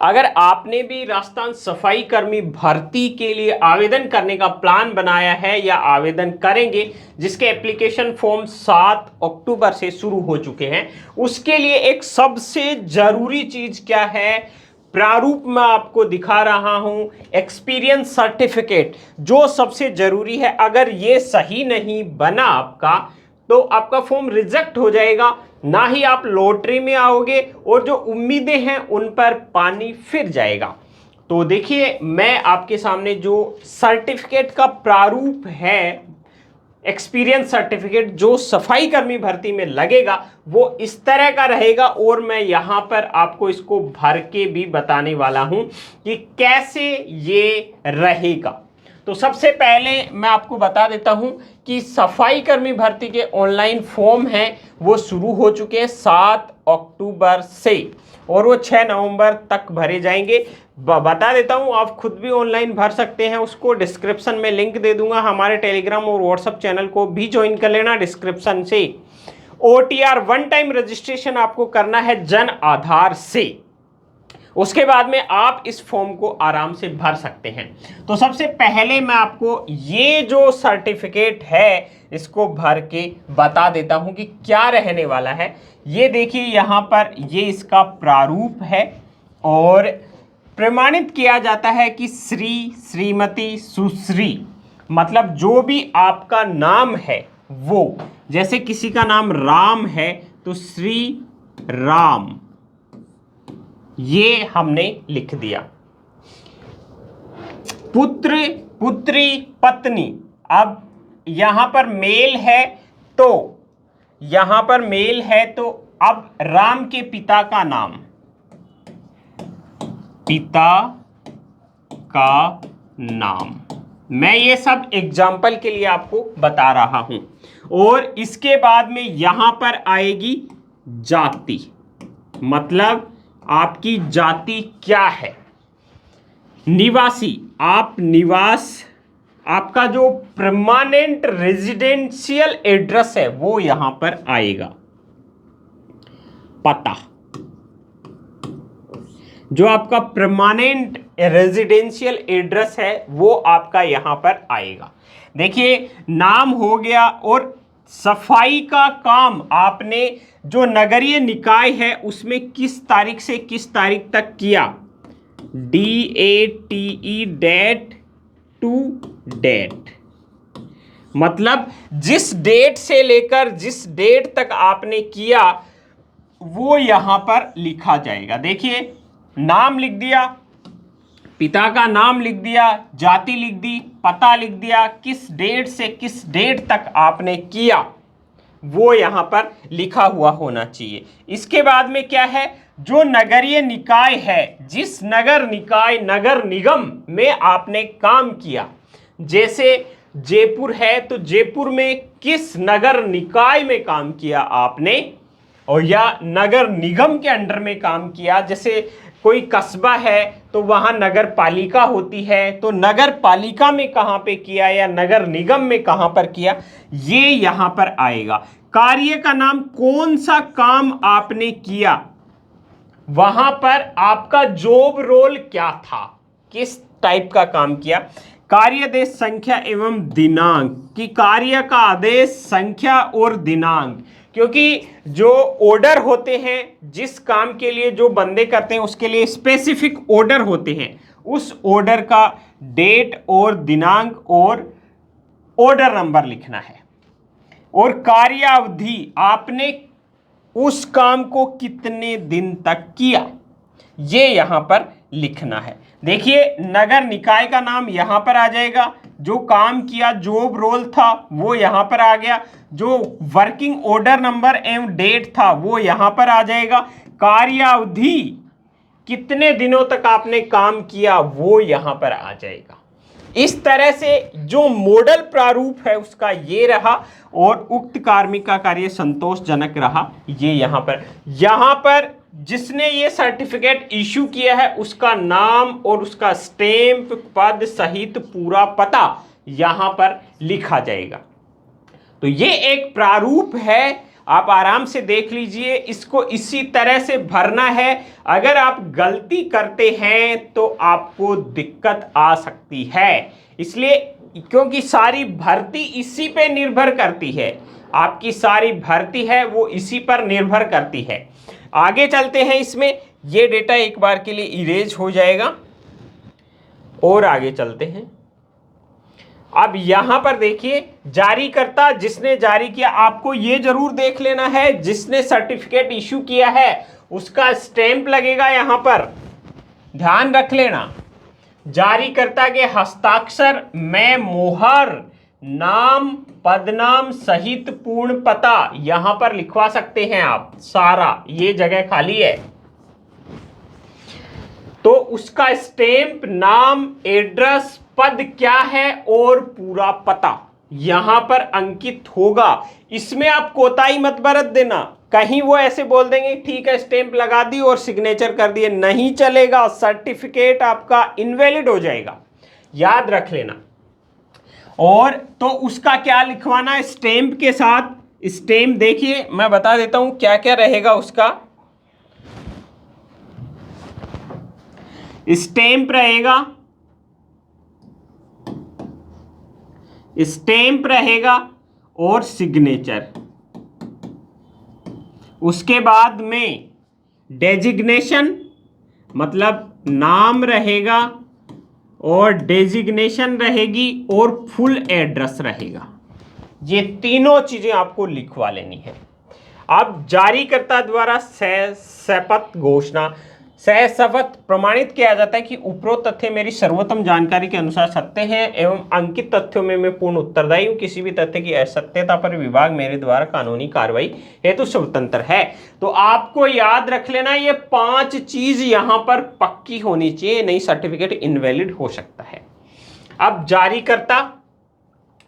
अगर आपने भी राजस्थान सफाई कर्मी भर्ती के लिए आवेदन करने का प्लान बनाया है या आवेदन करेंगे, जिसके एप्लीकेशन फॉर्म 7 अक्टूबर से शुरू हो चुके हैं, उसके लिए एक सबसे जरूरी चीज क्या है, प्रारूप में आपको दिखा रहा हूं, एक्सपीरियंस सर्टिफिकेट जो सबसे जरूरी है। अगर ये सही नहीं बना आपका तो आपका फॉर्म रिजेक्ट हो जाएगा, ना ही आप लॉटरी में आओगे और जो उम्मीदें हैं उन पर पानी फिर जाएगा। तो देखिए, मैं आपके सामने जो सर्टिफिकेट का प्रारूप है, एक्सपीरियंस सर्टिफिकेट जो सफाई कर्मी भर्ती में लगेगा, वो इस तरह का रहेगा और मैं यहां पर आपको इसको भर के भी बताने वाला हूं कि कैसे ये रहेगा। तो सबसे पहले मैं आपको बता देता हूं कि सफाई कर्मी भर्ती के ऑनलाइन फॉर्म हैं वो शुरू हो चुके हैं 7 अक्टूबर से, और वो 6 नवंबर तक भरे जाएंगे। बता देता हूं, आप खुद भी ऑनलाइन भर सकते हैं, उसको डिस्क्रिप्शन में लिंक दे दूंगा। हमारे टेलीग्राम और व्हाट्सएप चैनल को भी ज्वाइन कर लेना डिस्क्रिप्शन से। OTR वन टाइम रजिस्ट्रेशन आपको करना है जन आधार से, उसके बाद में आप इस फॉर्म को आराम से भर सकते हैं। तो सबसे पहले मैं आपको ये जो सर्टिफिकेट है इसको भर के बता देता हूं कि क्या रहने वाला है। ये देखिए, यहां पर ये इसका प्रारूप है और प्रमाणित किया जाता है कि श्री, श्रीमती, सुश्री, मतलब जो भी आपका नाम है वो, जैसे किसी का नाम राम है तो श्री राम, ये हमने लिख दिया। पुत्र, पुत्री, पत्नी, अब यहां पर मेल है तो यहां पर मेल है तो अब राम के पिता का नाम, पिता का नाम, मैं ये सब एग्जाम्पल के लिए आपको बता रहा हूं। और इसके बाद में यहां पर आएगी जाति, मतलब आपकी जाति क्या है। निवासी, आप निवास, आपका जो परमानेंट रेजिडेंशियल एड्रेस है वो यहां पर आएगा। पता, जो आपका परमानेंट रेजिडेंशियल एड्रेस है वो आपका यहां पर आएगा। देखिए, नाम हो गया, और सफाई का काम आपने जो नगरीय निकाय है उसमें किस तारीख से किस तारीख तक किया, DATE डेट टू डेट, मतलब जिस डेट से लेकर जिस डेट तक आपने किया वो यहां पर लिखा जाएगा। देखिए, नाम लिख दिया, पिता का नाम लिख दिया, जाति लिख दी, पता लिख दिया, किस डेट से किस डेट तक आपने किया वो यहां पर लिखा हुआ होना चाहिए। इसके बाद में क्या है, जो नगरीय निकाय है, जिस नगर निकाय नगर निगम में आपने काम किया, जैसे जयपुर है तो जयपुर में किस नगर निकाय में काम किया आपने, और या नगर निगम के अंडर में काम किया। जैसे कोई कस्बा है तो वहां नगर पालिका होती है, तो नगर पालिका में कहां पे किया या नगर निगम में कहां पर किया, ये यहां पर आएगा। कार्य का नाम, कौन सा काम आपने किया, वहां पर आपका जॉब रोल क्या था, किस टाइप का काम किया। कार्यादेश संख्या एवं दिनांक, कि कार्य का आदेश संख्या और दिनांक, क्योंकि जो ऑर्डर होते हैं, जिस काम के लिए जो बंदे करते हैं उसके लिए स्पेसिफिक ऑर्डर होते हैं, उस ऑर्डर का डेट और दिनांक और ऑर्डर नंबर लिखना है। और कार्यावधि, आपने उस काम को कितने दिन तक किया, ये यहां पर लिखना है। देखिए, नगर निकाय का नाम यहां पर आ जाएगा, जो काम किया जॉब रोल था वो यहां पर आ गया, जो वर्किंग ऑर्डर नंबर एवं डेट था वो यहां पर आ जाएगा, कार्यावधि कितने दिनों तक आपने काम किया वो यहां पर आ जाएगा। इस तरह से जो मॉडल प्रारूप है उसका ये रहा, और उक्त कार्मिक का कार्य संतोषजनक रहा, ये यहां पर जिसने ये सर्टिफिकेट इशू किया है उसका नाम और उसका स्टैंप, पद सहित पूरा पता यहां पर लिखा जाएगा। तो ये एक प्रारूप है आप आराम से देख लीजिए, इसको इसी तरह से भरना है। अगर आप गलती करते हैं तो आपको दिक्कत आ सकती है, इसलिए क्योंकि सारी भर्ती इसी पे निर्भर करती है, आपकी सारी भर्ती है वो इसी पर निर्भर करती है। आगे चलते हैं, इसमें ये डेटा एक बार के लिए इरेज हो जाएगा और आगे चलते हैं। अब यहां पर देखिए, जारीकर्ता जिसने जारी किया, आपको ये जरूर देख लेना है जिसने सर्टिफिकेट इश्यू किया है उसका स्टैंप लगेगा यहां पर, ध्यान रख लेना। जारीकर्ता के हस्ताक्षर में मोहर, नाम, पदनाम सहित पूर्ण पता यहां पर लिखवा सकते हैं आप, सारा ये जगह खाली है तो उसका स्टैंप, नाम, एड्रेस, पद क्या है और पूरा पता यहां पर अंकित होगा। इसमें आप कोताही मत बरत देना, कहीं वो ऐसे बोल देंगे ठीक है स्टैंप लगा दी और सिग्नेचर कर दिए, नहीं चलेगा, सर्टिफिकेट आपका इनवैलिड हो जाएगा, याद रख लेना। और तो उसका क्या लिखवाना है स्टैंप के साथ, स्टैंप देखिए मैं बता देता हूं क्या क्या रहेगा उसका। स्टैंप रहेगा, स्टैंप रहेगा और सिग्नेचर, उसके बाद में डेजिग्नेशन मतलब नाम रहेगा और डेजिग्नेशन रहेगी और फुल एड्रेस रहेगा। ये तीनों चीजें आपको लिखवा लेनी है। अब जारीकर्ता द्वारा सहशपथ घोषणा, सहशपथ प्रमाणित किया जाता है कि उपरोक्त तथ्य मेरी सर्वोत्तम जानकारी के अनुसार सत्य हैं एवं अंकित तथ्यों में मैं पूर्ण उत्तरदायी हूं, किसी भी तथ्य की असत्यता पर विभाग मेरे द्वारा कानूनी कार्रवाई हेतु स्वतंत्र है। तो आपको याद रख लेना ये 5 चीज यहां पर पक्की होनी चाहिए, नहीं सर्टिफिकेट इनवैलिड हो सकता है। अब जारीकर्ता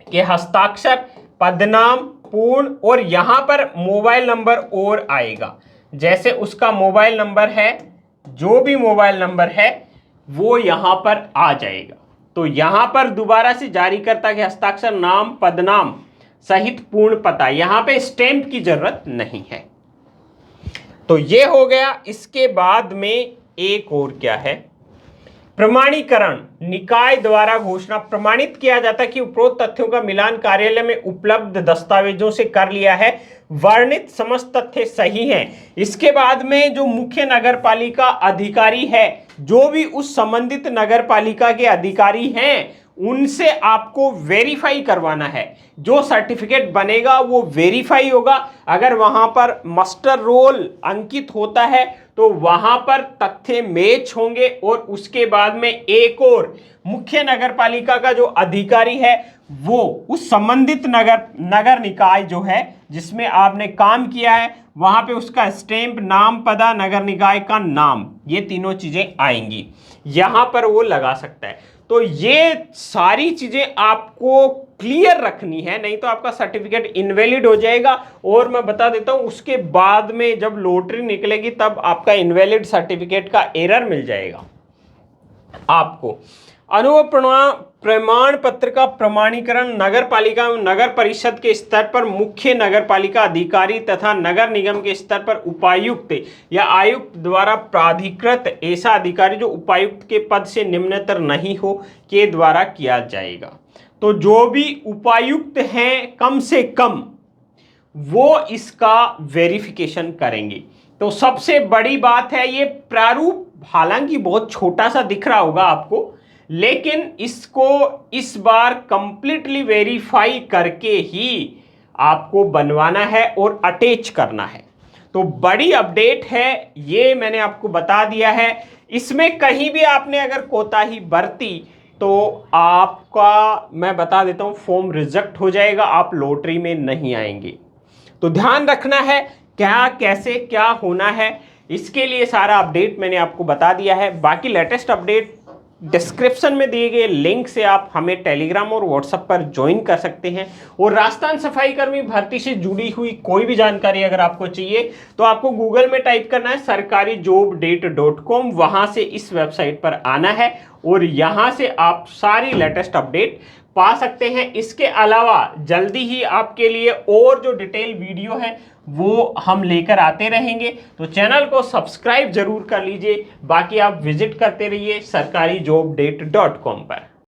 के हस्ताक्षर, पदनाम, पूर्ण और यहां पर मोबाइल नंबर और आएगा, जैसे उसका मोबाइल नंबर है, जो भी मोबाइल नंबर है वो यहां पर आ जाएगा। तो यहां पर दोबारा से जारीकर्ता के हस्ताक्षर, नाम, पदनाम सहित पूर्ण पता, यहां पे स्टैंप की जरूरत नहीं है। तो ये हो गया। इसके बाद में एक और क्या है, प्रमाणीकरण। निकाय द्वारा घोषणा प्रमाणित किया जाता है कि उपरोक्त तथ्यों का मिलान कार्यालय में उपलब्ध दस्तावेजों से कर लिया है, वर्णित समस्त तथ्य सही हैं। इसके बाद में जो मुख्य नगरपालिका अधिकारी है, जो भी उस संबंधित नगरपालिका के अधिकारी हैं, उनसे आपको वेरीफाई करवाना है। जो सर्टिफिकेट बनेगा वो वेरीफाई होगा। अगर वहां पर मास्टर रोल अंकित होता है तो वहां पर तथ्य मैच होंगे और उसके बाद में एक और मुख्य नगरपालिका का जो अधिकारी है वो उस संबंधित नगर निकाय जो है जिसमें आपने काम किया है वहां पे उसका स्टैंप, नाम, पता, नगर निकाय का नाम, ये तीनों चीजें आएंगी, यहां पर वो लगा सकता है। तो ये सारी चीजें आपको क्लियर रखनी है, नहीं तो आपका सर्टिफिकेट इनवैलिड हो जाएगा। और मैं बता देता हूं उसके बाद में जब लॉटरी निकलेगी तब आपका इनवैलिड सर्टिफिकेट का एरर मिल जाएगा आपको। अनुभव प्रमाण पत्र का प्रमाणीकरण नगर पालिका एवं नगर परिषद के स्तर पर मुख्य नगर पालिका अधिकारी तथा नगर निगम के स्तर पर उपायुक्त या आयुक्त द्वारा प्राधिकृत ऐसा अधिकारी जो उपायुक्त के पद से निम्नतर नहीं हो के द्वारा किया जाएगा। तो जो भी उपायुक्त हैं कम से कम वो इसका वेरिफिकेशन करेंगे। तो सबसे बड़ी बात है ये प्रारूप, हालांकि बहुत छोटा सा दिख रहा होगा आपको, लेकिन इसको इस बार कंप्लीटली वेरीफाई करके ही आपको बनवाना है और अटैच करना है। तो बड़ी अपडेट है, ये मैंने आपको बता दिया है। इसमें कहीं भी आपने अगर कोताही बरती तो आपका, मैं बता देता हूं, फॉर्म रिजेक्ट हो जाएगा, आप लॉटरी में नहीं आएंगे। तो ध्यान रखना है क्या, कैसे, क्या होना है, इसके लिए सारा अपडेट मैंने आपको बता दिया है। बाकी लेटेस्ट अपडेट डिस्क्रिप्शन में दिए गए लिंक से आप हमें टेलीग्राम और व्हाट्सएप पर ज्वाइन कर सकते हैं। और राजस्थान सफाई कर्मी भर्ती से जुड़ी हुई कोई भी जानकारी अगर आपको चाहिए तो आपको गूगल में टाइप करना है sarkarijobdate.com, वहां से इस वेबसाइट पर आना है और यहां से आप सारी लेटेस्ट अपडेट पा सकते हैं। इसके अलावा जल्दी ही आपके लिए और जो डिटेल वीडियो है वो हम लेकर आते रहेंगे। तो चैनल को सब्सक्राइब जरूर कर लीजिए। बाकी आप विजिट करते रहिए सरकारीजॉबडेट.com पर।